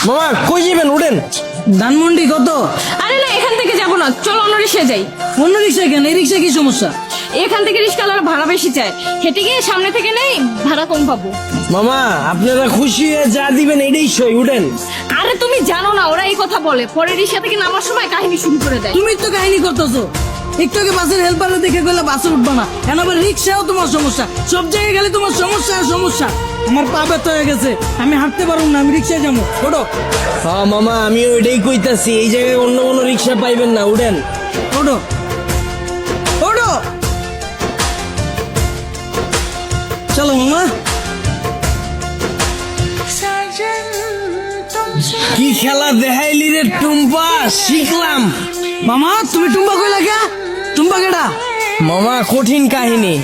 মামা কই যাবেন? উঠেন। ধানমন্ডি কত? আরে না, এখান থেকে যাবো না, চলো অন্য রিক্সায় যাই। অন্য রিক্সায় কেন? এই রিক্সায় কি সমস্যা? এখান থেকে রিক্সাওয়ালার ভাড়া বেশি চায়, হেঁটে গিয়ে সামনে থেকে নেই, ভাড়া কম পাবো। মামা আপনারা খুশি হয়ে যা দিবেন এটাই সই। উঠেন। আরে তুমি জানো না, ওরা এই কথা বলে, পরে রিক্সা থেকে নামার সময় কাহিনী শুরু করে দেয়। তুমি তো কাহিনী করতেছো। একটু আগে বাসের হেল্পারে দেখে গেলে বাসে উঠবা না, এখন আবার রিক্সাও তোমার সমস্যা। সব জায়গায় গেলে তোমার সমস্যা আর সমস্যা। আমার পা ব্যথা হয়ে গেছে, আমি হাঁটতে পারবো না, আমি রিক্সায় যাবো। ওঠো হ্যাঁ মামা, আমি ওইটাই কইতাছি, এই জায়গায় অন্য কোনো রিক্সা পাইবেন না। উঠেন। ওঠো ওঠো, চলো মামা। কি খেলা দেখাইলি রে টুম্পা, শিখলাম। মামা তুমি টুম্বা কইলা কে? টুম্বা কেডা? মামা কঠিন কাহিনী,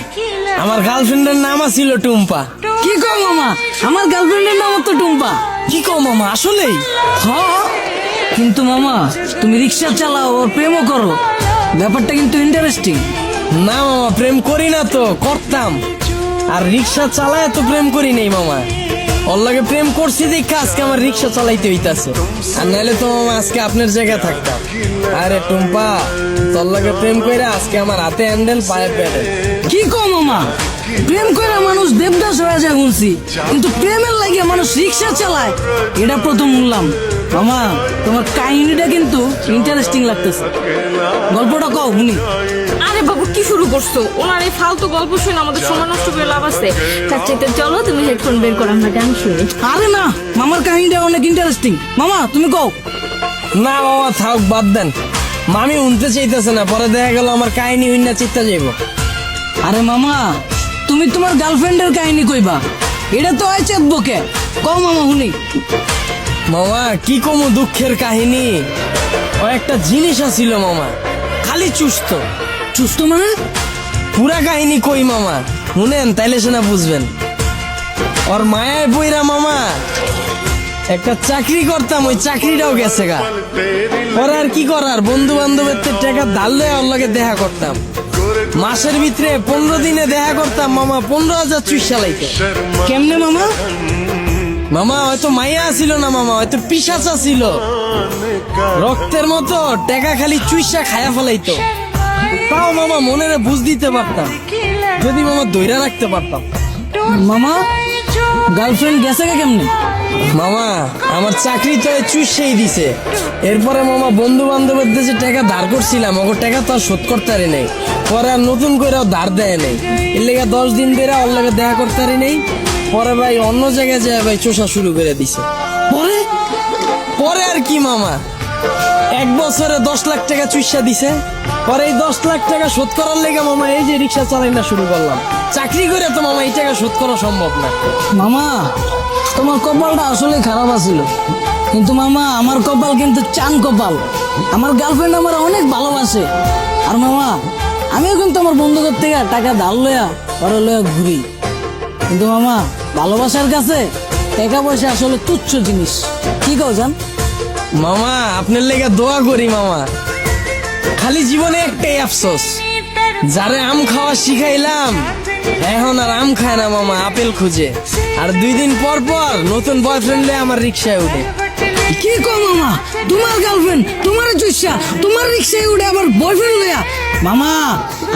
আমার গার্লফ্রেন্ডের নাম ছিল টুম্পা। কি কও মামা? আমার গার্লফ্রেন্ডের নাম তো টুম্পা। কি কও মামা, আসলেই? হ্যাঁ, কিন্তু মামা তুমি রিক্সা চালাও আর প্রেমও করো, ব্যাপারটা কিন্তু ইন্টারেস্টিং। না মামা, প্রেম করি না তো, করতাম। আর রিক্সা চালায় তো প্রেম করি নাই মামা। ওর লাগে প্রেম করছি দেখা আজকে আমার রিক্সা চালাইতে হইতাছে, আর নাহলে তো মামা আজকে আপনার জায়গায় থাকতাম। আরে টুম্পা, তোর লাগে প্রেম কইরা আজকে আমার হাতে হ্যান্ডেল পায়ে প্যাডেল। কি কও মামা? প্রেম করে মানুষ দেবদাস হয়ে যায় শুনছি, কিন্তু প্রেমের লাগে মানুষ রিক্সা চালায় এটা প্রথম শুনলাম। মামা তোমার কাহিনীটা কিন্তু ইন্টারেস্টিং লাগতেছে, গল্পটা কও শুনি। আরে বাবু কি শুরু করছো? ওনার এই ফালতু গল্প শুনে আমাদের সময় নষ্ট করে লাভ আছে। তার চাইতে চলো তুমি হেডফোন বের করো, আমরা গান শুনি। আরে না, মামার কাহিনীটা অনেক ইন্টারেস্টিং। মামা তুমি কও। না মামা থাক, বাদ দেন। মামি উনতে চাইতেছে না, পরে দেখা গেল আমার কাহিনী হইনা চিত্তা যাইব। আরে মামা তুমি তোমার গার্লফ্রেন্ডের কাহিনী কইবা, এটা তো হয় চেতবকে। কও মামা শুনি। মামা কি কমু দুঃখের কাহিনী, ও একটা জিনিস আছিল মামা, খালি চুস্ত। সুস্থ মানে? পুরা কাহিনী কই মামা, শুনেন তাইলে সেনা বুঝবেন। ওর মায়ায় বইরা মামা একটা চাকরি করতাম, ওই চাকরিটাও গেছে গা। ওর আর কি করার, বন্ধু বান্ধবের টাকা ধার লয়ে ওর লগে দেখা করতাম। মাসের ভিতরে 15 দিনে দেখা করতাম মামা, 15,000 চুইসা লাইতো। কেমনে মামা? মামা হয়তো মাইয়া ছিল না মামা, হয়তো পিশাচা ছিল, রক্তের মতো টাকা খালি চুইসা খায়া ফেলাইতো। তাও মামা মনের বুঝ দিতে পারতাম, যদি মামা দইরা রাখতে পারতাম। মামা গার্লফ্রেন্ড গেছে কে কেমনে? মামা আমার চাকরি তো চুষেই দিছে। এরপরে মামা বন্ধু বান্ধবের দেশে টাকা ধার করছিলাম, ওর টাকা তো আর শোধ করতে পারি নাই। পরে আর নতুন করে ধার দেয় নাই, এর লেগে 10 দিন ধরে ওর লাগে দেখা করতে পারি নাই। পরে ভাই অন্য জায়গায় যায় ভাই চোষা শুরু করে দিছে। পরে পরে আর কি মামা, 1 বছরে 10 লাখ টাকা চুষা দিছে। পরে এই 10 লাখ টাকা শোধ করার লেগে মামা এই যে রিক্সা চালাই না শুরু করলাম। চাকরি করে তো মামা এই টাকা শোধ করা সম্ভব না। মামা তোমার কপালটা আসলে খারাপ আছিল, কিন্তু মামা আমার কপাল কিন্তু চান কপাল। আমার গার্লফ্রেন্ড আমার অনেক ভালোবাসে। আর মামা আমিও কিন্তু আমার বন্ধুদের থেকে টাকা ধার লয়া পরে লয়া ঘুরি, কিন্তু মামা ভালোবাসার কাছে টাকা পয়সা আসলে তুচ্ছ জিনিস। কি কও জান? মামা আপনার লেগে দোয়া করি মামা, খালি জীবনে একটাই আফসোস, যারে আম খাওয়া শিখাইলাম এখন আর আম খায় না মামা, আপেল খুঁজে। আর 2 দিন পর পর নতুন বয়ফ্রেন্ড লয়ে আমার রিক্সায় উঠে। কি কও মামা? তোমার গার্লফ্রেন্ড তোমার চুষা তোমার রিক্সায় উঠে আবার বয়ফ্রেন্ড লয়া? মামা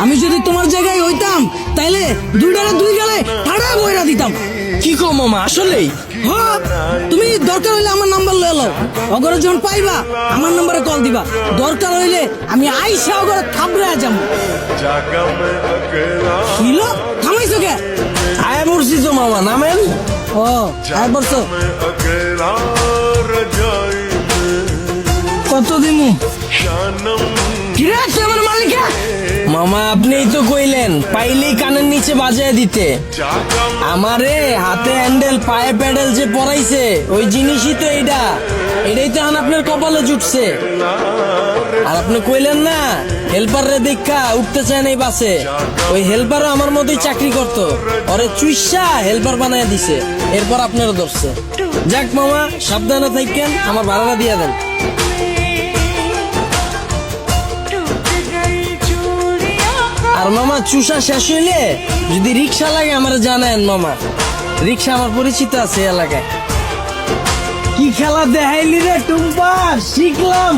আমি যদি তোমার জায়গায় হইতাম তাইলে 2 গালে ঠাড়া বইরা দিতাম। কি কো মামা, আসলেই? হ্যাঁ, তুমি দরকার হইলে আমার নাম্বার লয়ে লও, অগরে যখন পাইবা আমার নম্বরে কল দিবা। দরকার হইলে আমি আইসা অগরে থাবড়ে যাম। কিলো থামাইছো কে? আয়া পড়ছি তো মামা, নামেন। ও আয় বলছো কত দিমু? কিরে তুই আমার মালিকা? মামা আপনিই তো কইলেন পাইলেই কানের নিচে বাজায় দিতে। আমারে হাতে হ্যান্ডেল পায়ে প্যাডেল যে পরাইছে ওই জিনিসই তো এইটা, এটাই তো এখন আপনার কপালে জুটছে। আর আপনি কইলেন না হেল্পার রে দেখা উঠতে চায় নাই বাসে, ওই হেল্পারও আমার মতোই চাকরি করতো, ওরে চুইসা হেল্পার বানায় দিছে, এরপর আপনারও ধরছে। যাক মামা সাবধানে থাকেন, আমার ভাড়াটা দিয়ে দেন। আর মামা চুষা শেষ হইলে যদি রিক্সা লাগে আমার জানেন মামা, রিক্সা আমার পরিচিত আছে এলাকায়। কি খেলা দেখাইলি রে টুম্পা, শিখলাম।